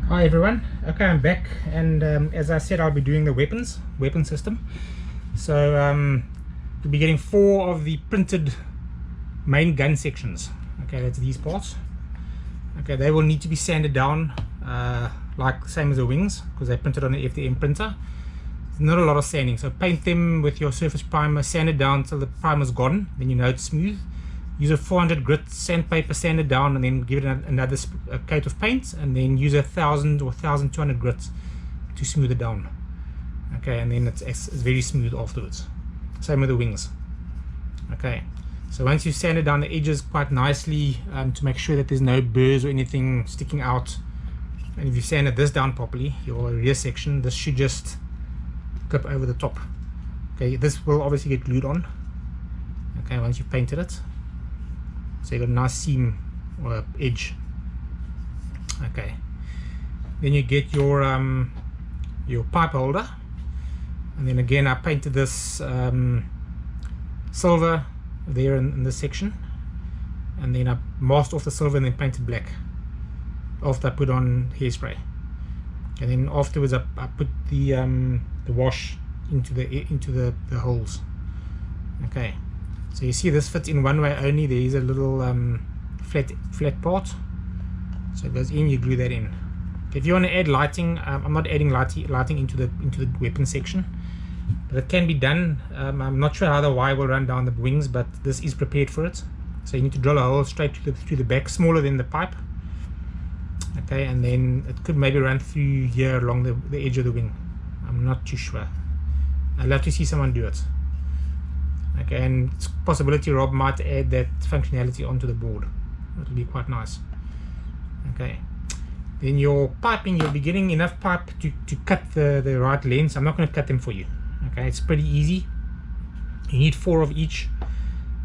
Hi everyone. Okay, I'm back, and as I said, I'll be doing the weapon system. So you'll be getting 4 of the printed main gun sections. Okay, that's these parts. Okay, they will need to be sanded down, like same as the wings, because they're printed on an FDM printer. There's not a lot of sanding, so paint them with your surface primer, sand it down till the primer's gone, then you know it's smooth. Use a 400 grit sandpaper, sand it down, and then give it another coat of paint, and then use 1000 or 1200 grit to smooth it down. Okay, and then it's very smooth afterwards. Same with the wings. Okay, so once you sand it down the edges quite nicely, to make sure that there's no burrs or anything sticking out, and if you sanded this down properly, your rear section, this should just clip over the top. Okay, this will obviously get glued on. Okay, once you've painted it. So you got a nice seam or edge. Okay, then you get your pipe holder, and then again I painted this silver there in this section, and then I masked off the silver and then painted black after I put on hairspray. And then afterwards I put the wash into the holes. Okay. So you see this fits in one way only. There is a little flat part, so it goes in. You glue that in. If you want to add lighting, I'm not adding lighting into the weapon section, but it can be done. I'm not sure how the wire will run down the wings, but this is prepared for it. So you need to drill a hole straight to the back, smaller than the pipe. Okay, and then it could maybe run through here along the edge of the wing. I'm not too sure. I'd love to see someone do it. Okay, and it's a possibility Rob might add that functionality onto the board. It'll be quite nice. Okay, then your piping, you'll be getting enough pipe to cut the right lengths. I'm not going to cut them for you. Okay, it's pretty easy. You need 4 of each.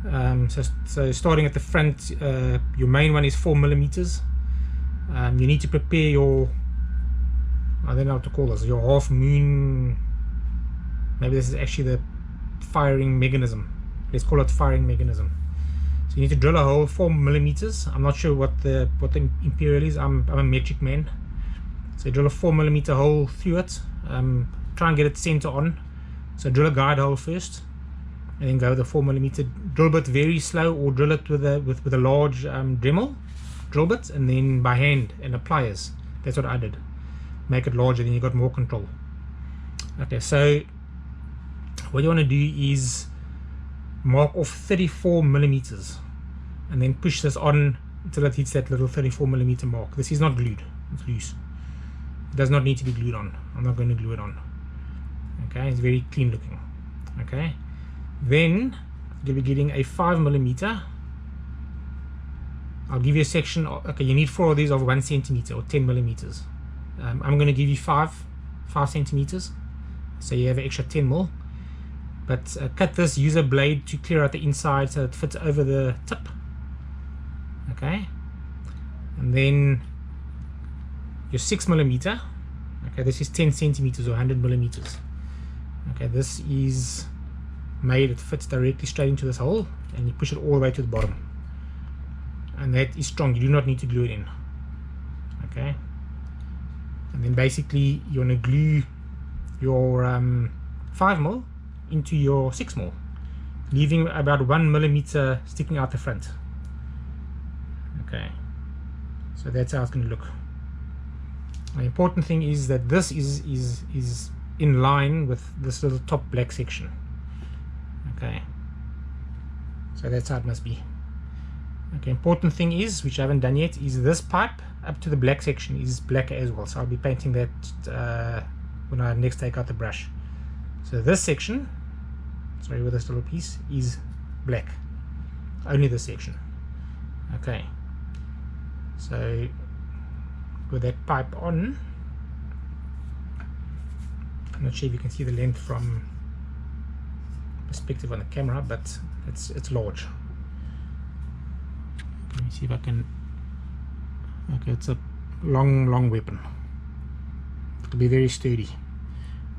So starting at the front, your main one is 4 millimeters. You need to prepare your, I don't know what to call this, your half moon. Maybe this is actually the firing mechanism. Let's call it firing mechanism. So you need to drill a hole 4 millimeters. I'm not sure what the imperial is. I'm a metric man. So drill a 4 millimeter hole through it. Try and get it center on. So drill a guide hole first, and then go with the 4 millimeter drill bit very slow, or drill it with a large Dremel drill bit, and then by hand and pliers. That's what I did. Make it larger, then you got more control. Okay, so what you want to do is mark off 34 millimeters, and then push this on until it hits that little 34 millimeter mark. This is not glued, it's loose. It does not need to be glued on. I'm not going to glue it on. Okay, it's very clean looking. Okay, then you'll be getting a 5 millimeter. I'll give you a section. Okay, you need 4 of these of 1 centimeter or 10 millimeters. I'm going to give you 5 centimeters, so you have an extra 10 mil. But cut this, use a blade to clear out the inside so it fits over the tip. Okay, and then your 6 millimeter. Okay, this is 10 centimeters or 100 millimeters. Okay, this is made, it fits directly straight into this hole, and you push it all the way to the bottom, and that is strong. You do not need to glue it in. Okay, and then basically you want to glue your 5 mil into your 6 mil, leaving about 1 millimeter sticking out the front. Okay, so that's how it's going to look. The important thing is that this is in line with this little top black section. Okay, so that's how it must be. Okay, important thing is, which I haven't done yet, is this pipe up to the black section is black as well, so I'll be painting that when I next take out the brush. So this section, sorry, with this little piece, is black, only this section. Okay, so with that pipe on, I'm not sure if you can see the length from perspective on the camera, but it's large. Let me see if I can. Okay, it's a long weapon. It'll be very sturdy.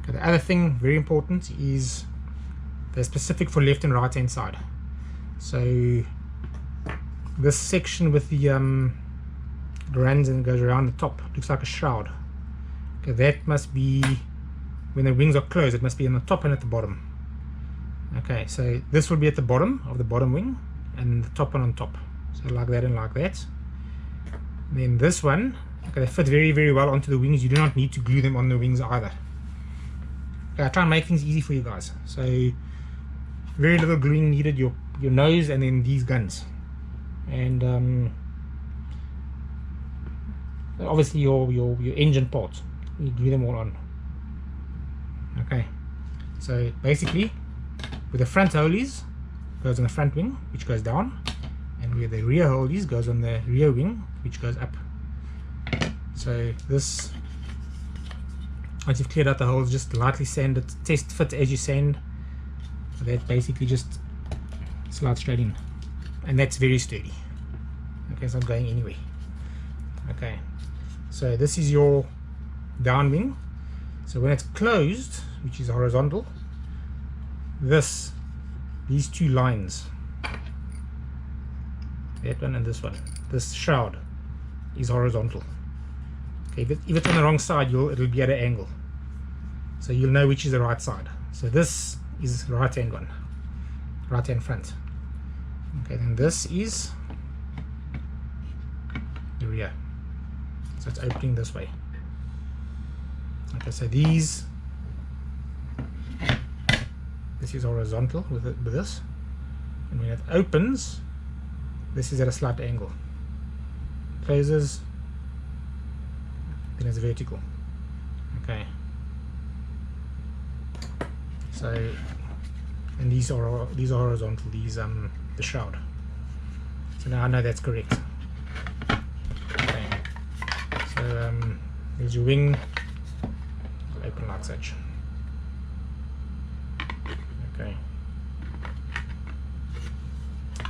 Okay, the other thing, very important, is they're specific for left and right hand side. So this section with the It runs and goes around the top. Looks like a shroud. Okay, that must be when the wings are closed. It must be on the top and at the bottom. Okay, so this will be at the bottom of the bottom wing, and the top one on top. So like that and like that. And then this one, okay, they fit very, very well onto the wings. You do not need to glue them on the wings either. Okay, I try and make things easy for you guys. So very little gluing needed. Your nose and then these guns, and obviously your engine parts. You glue them all on. Okay, so basically where the front hole is goes on the front wing, which goes down, and where the rear hole is goes on the rear wing, which goes up. So this, once you've cleared out the holes, just lightly sand it, test fit as you sand. That basically just slides straight in, and that's very sturdy. Okay, it's not going anywhere. Okay, so this is your down wing. So when it's closed, which is horizontal, these two lines, that one and this one, this shroud is horizontal. Okay, if it's on the wrong side, it'll be at an angle, so you'll know which is the right side. So this is the right hand one, right hand front. Okay, then this is the rear, so it's opening this way. Okay, so this is horizontal with this, and when it opens, this is at a slight angle. Closes, then it's vertical. Okay, so, and these are horizontal. These the shroud. So now I know that's correct. Okay, so there's your wing. Open like such.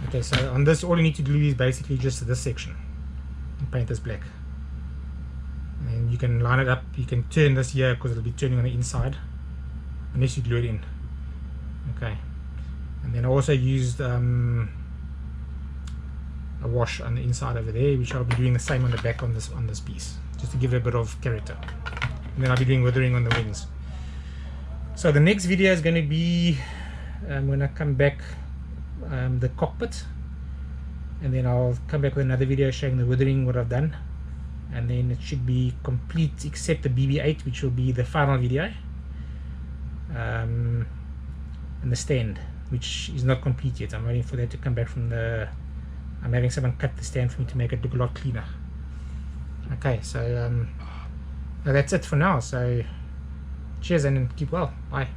Okay, so on this, all you need to glue is basically just this section and paint this black, and you can line it up. You can turn this here because it'll be turning on the inside unless you glue it in. Okay, and then I also used a wash on the inside over there, which I'll be doing the same on the back on this piece, just to give it a bit of character. And then I'll be doing withering on the wings. So the next video is going to be when I come back, the cockpit, and then I'll come back with another video showing the withering, what I've done, and then it should be complete except the BB-8, which will be the final video, and the stand, which is not complete yet. I'm waiting for that to come back from I'm having someone cut the stand for me to make it look a lot cleaner. Okay, so that's it for now. So cheers and keep well. Bye.